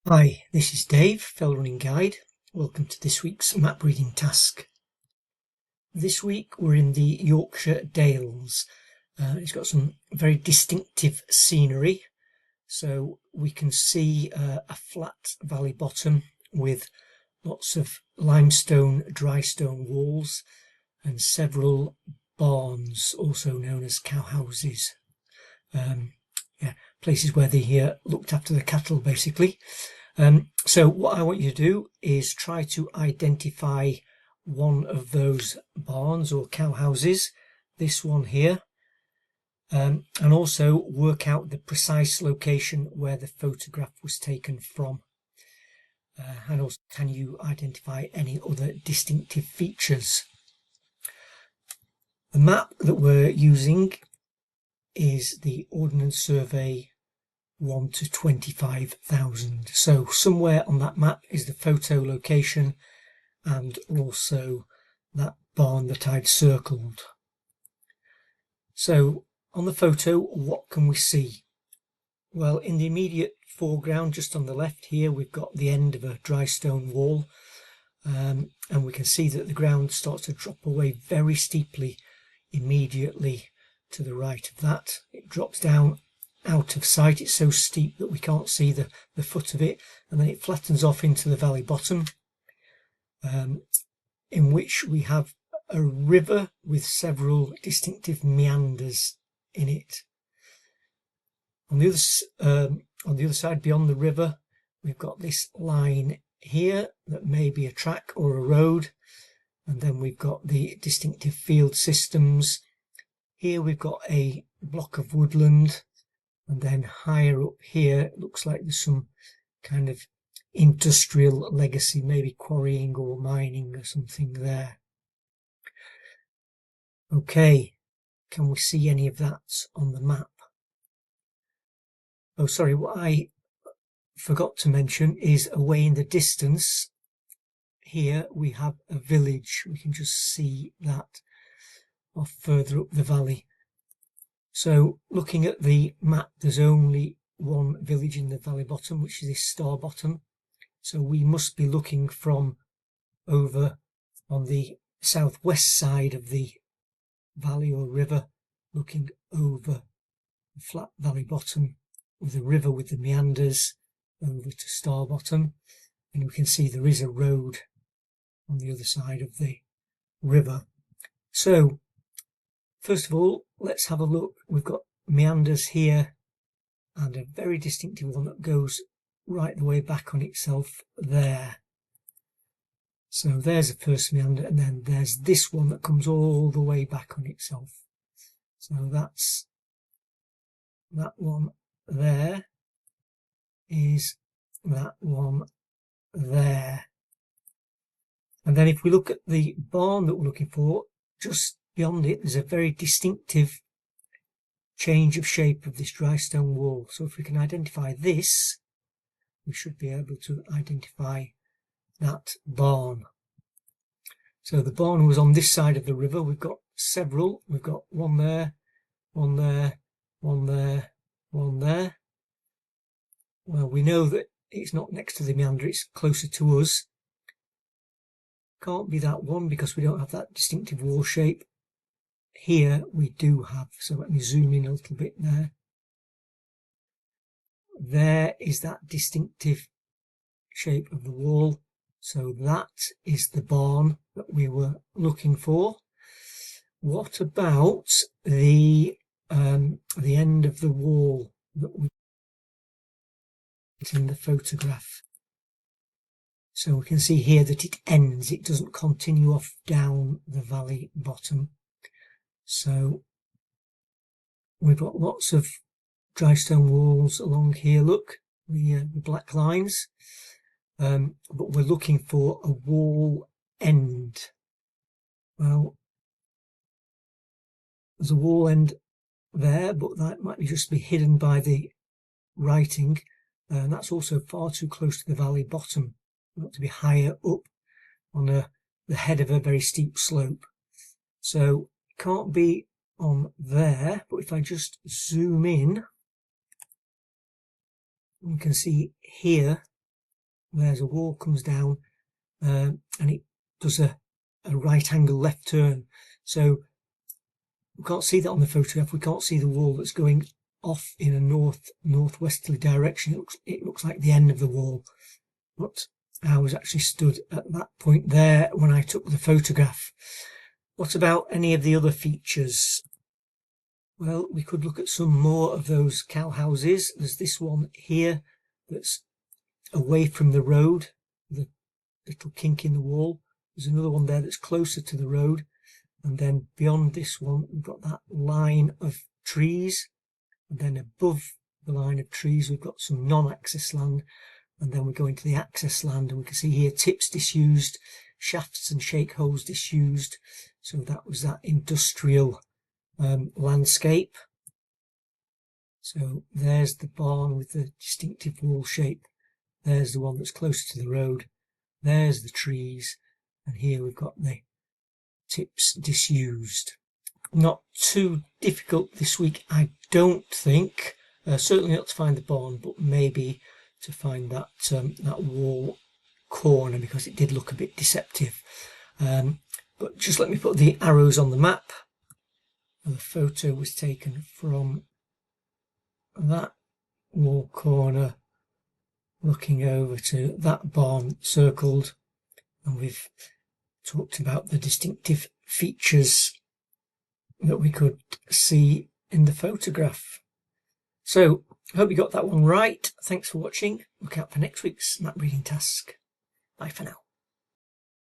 Hi, this is Dave, Fell Running Guide. Welcome to this week's map reading task. This week we're in the Yorkshire Dales. It's got some very distinctive scenery. So we can see a flat valley bottom with lots of limestone, dry stone walls and several barns, also known as cowhouses. Places where they looked after the cattle, basically. So what I want you to do is try to identify one of those barns or cowhouses, this one here, and also work out the precise location where the photograph was taken from. And also, can you identify any other distinctive features? The map that we're using is the Ordnance Survey 1 to 25,000. So somewhere on that map is the photo location and also that barn that I'd circled. So on the photo, what can we see? Well, in the immediate foreground, just on the left here, we've got the end of a dry stone wall, and we can see that the ground starts to drop away very steeply immediately to the right of that. It drops down out of sight. It's so steep that we can't see the foot of it, and then it flattens off into the valley bottom, in which we have a river with several distinctive meanders in it. On the other side, beyond the river, we've got this line here that may be a track or a road, and then we've got the distinctive field systems. Here we've got a block of woodland, and then higher up here it looks like there's some kind of industrial legacy, maybe quarrying or mining or something there. Okay, can we see any of that on the map? Oh, sorry, what I forgot to mention is away in the distance here we have a village. We can just see that off further up the valley. So looking at the map, there's only one village in the valley bottom, which is this star bottom. So we must be looking from over on the southwest side of the valley or river, looking over the flat valley bottom with the river with the meanders over to star bottom. And we can see there is a road on the other side of the river. So first of all, let's have a look. We've got meanders here and a very distinctive one that goes right the way back on itself there. So there's the first meander, and then there's this one that comes all the way back on itself. So that's that one there, is that one there. And then if we look at the barn that we're looking for, just beyond it, there's a very distinctive change of shape of this dry stone wall. So if we can identify this, we should be able to identify that barn. So the barn was on this side of the river. We've got several. We've got one there, one there, one there, one there. Well, we know that it's not next to the meander, it's closer to us. Can't be that one because we don't have that distinctive wall shape. Here we do have, so let me zoom in a little bit there. There is that distinctive shape of the wall. So that is the barn that we were looking for. What about the end of the wall that we in the photograph? So we can see here that it ends, it doesn't continue off down the valley bottom. So we've got lots of dry stone walls along here, look, the black lines, but we're looking for a wall end. Well, there's a wall end there, but that might just be hidden by the writing, and that's also far too close to the valley bottom. We want to be higher up on the head of a very steep slope. So it can't be on there, but if I just zoom in, we can see here there's a wall comes down, and it does a right angle left turn. So we can't see that on the photograph. We can't see the wall that's going off in a northwesterly direction. It looks like the end of the wall, but I was actually stood at that point there when I took the photograph. What about any of the other features? Well, we could look at some more of those cow houses. There's this one here that's away from the road, the little kink in the wall. There's another one there that's closer to the road, and then beyond this one we've got that line of trees, and then above the line of trees we've got some non-access land, and then we go into the access land, and we can see here tips disused, shafts and shake holes disused. So that was that industrial landscape. So there's the barn with the distinctive wall shape. There's the one that's closer to the road. There's the trees, and here we've got the tips disused. Not too difficult this week, I don't think. Certainly not to find the barn, but maybe to find that that wall corner, because it did look a bit deceptive. But just let me put the arrows on the map. And the photo was taken from that wall corner, looking over to that barn circled, and we've talked about the distinctive features that we could see in the photograph. So I hope you got that one right. Thanks for watching. Look out for next week's map reading task. Bye for now.